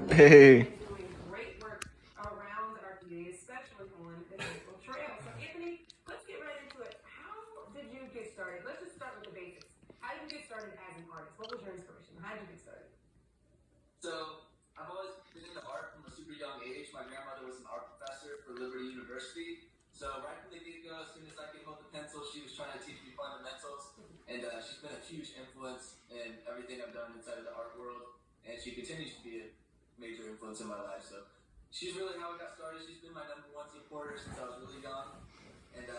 Hey. and doing great work around our community, especially on the National Trail. So Anthony, let's get right into it. How did you get started? Let's just start with the basics. How did you get started as an artist? What was your inspiration? How did you get started? So I've always been into art from a super young age. My grandmother was an art professor for Liberty University. So right from the get-go, as soon as I could hold the pencil, she was trying to teach me fundamentals. And she's been a huge influence in everything I've done inside of the art world. And she continues to be a major influence in my life. So she's really how I got started. She's been my #1 supporter since I was really young. And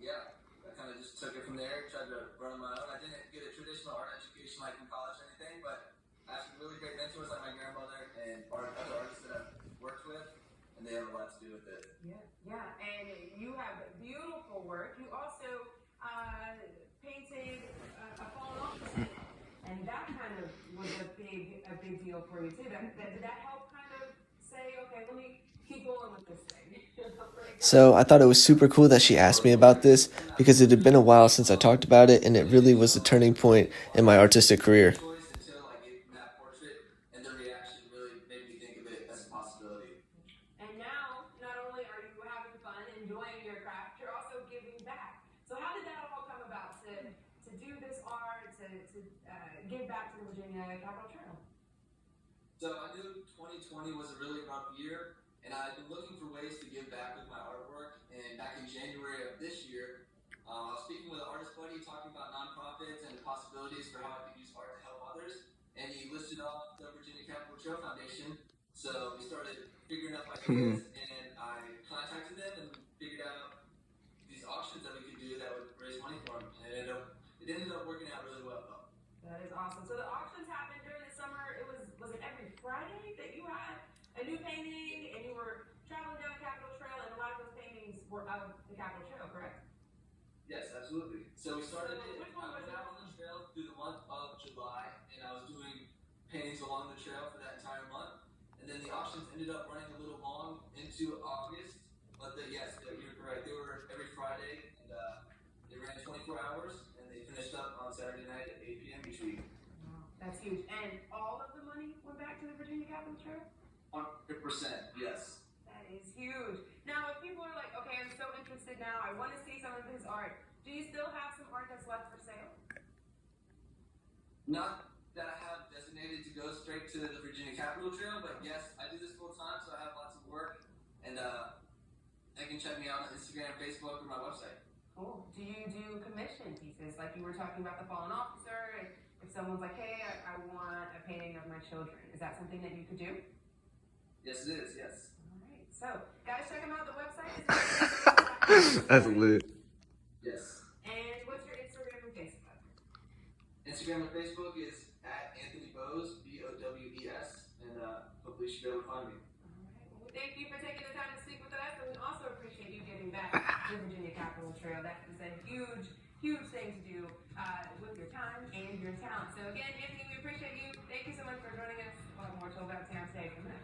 yeah, I kind of just took it from there, tried to run on my own. I didn't get a traditional art education like in college or anything, but I have some really great mentors like my grandmother and other artists that I've worked with, and they have a lot to do with it. Yeah, and you have beautiful work. You also painted a fallen officer, and that kind of was a big deal for you too. Did that help kind of say, okay, let me keep going with this thing? So I thought it was super cool that she asked me about this because it had been a while since I talked about it, and it really was a turning point in my artistic career. Choice until I gave them that portrait, and their reaction really made me think of it as a possibility. And now, not only are you having fun, enjoying your craft, you're also giving back. So how did that all come about to do this art, to give back to the Virginia Capitol Trail? So I knew 2020 was a really rough year, and I've been looking for ways to give back with my artwork. And back in January of this year, I was speaking with an artist buddy talking about nonprofits and the possibilities for how I could use art to help others. And he listed off the Virginia Capitol Trail Foundation. So we started figuring out ideas, and I contacted them and figured out these auctions that we could do that would raise money for them. And it ended up working out really well, though. That is awesome. So the auctions happened during the summer. Was it every Friday that you had a new painting, and you were traveling down the Capitol Trail, and a lot of those paintings were of the Capitol Trail, correct? Yes, absolutely. So we started it. Which one I was went out on the trail through the month of July, and I was doing paintings along the trail for that entire month. And then the auctions ended up running a little long into August. But yes, you're correct. They were every Friday, and they ran 24 hours, and they finished up on Saturday night at 8 p.m. each week. Wow, that's huge. And all of the money went back to the Virginia Capitol Trail? 100%, yes. That is huge. Now, if people are like, okay, I'm so interested now, I want to see some of his art, do you still have some art that's left for sale? Not that I have designated to go straight to the Virginia Capitol Trail, but yes, I do this full time, so I have lots of work, and they can check me out on Instagram, Facebook, or my website. Cool. Do you do commission pieces? Like you were talking about the fallen officer, and if someone's like, hey, I want a painting of my children, is that something that you could do? Yes, it is, yes. All right. So, guys, check them out. The website is That's lit. Yes. And what's your Instagram and Facebook? Instagram and Facebook is at Anthony Bowes, Bowes, and hopefully you should be able to find me. All right. Well, thank you for taking the time to speak with us, and we also appreciate you giving back to the Virginia Capitol Trail. That is a huge, huge thing to do with your time and your talent. So again, Anthony, we appreciate you. Thank you so much for joining us. We'll have more to about town today from that.